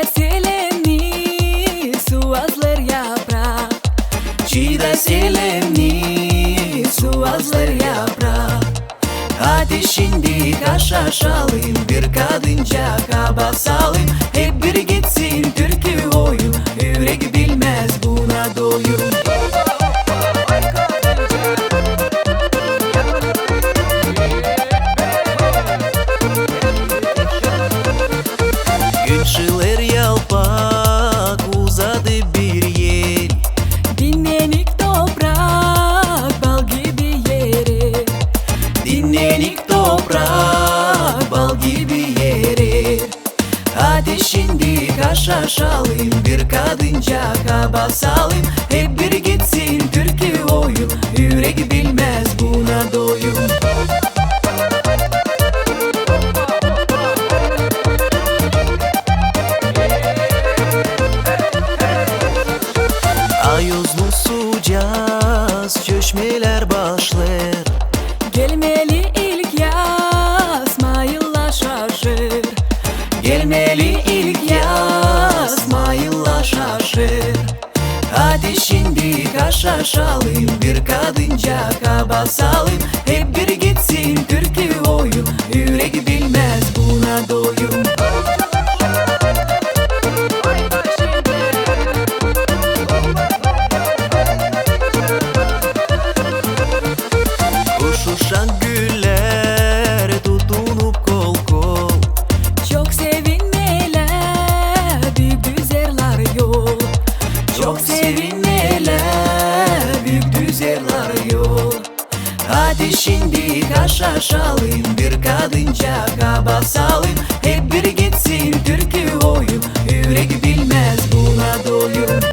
da selemni su azlar yaprak, Çiğ de selemni su azlar yaprak. Hadi şimdi kaşaşalım, bir kadınca kaba salayım. Hep bir gitsin türkü oyun, yürek bilmez buna doyum. Günçiler yalpak uzadı bir yel. dinlenik toprak bal gibi yeri, Dinlenik toprak bal gibi yeri. Hadi şimdi kaşaşalım, bir kadınca kaba salayım. Hep bir gitsin türkü oyun, yürek bilmez buna doyum. Ayozlu sucaz çeşmeler başlar. gelmeli ilk yaz mayılla şaşır, Gelmeli ilk yaz mayılla şaşır. Hadi şimdi kaşaşalım, bir kadınca kaba salayım. Hep bir gitsin türkü oyun, yürek bilmez buna doyum. Uçuşan güller tutunup kol kol. çok sevinmeler büyük düzerler yol, Çok sevinmeler, büyük düzerler yol. Hadi şimdi kaşaşalım, bir kadınca kaba salayım. Hep bir gitsin türkü oyun, yürek bilmez buna doyum.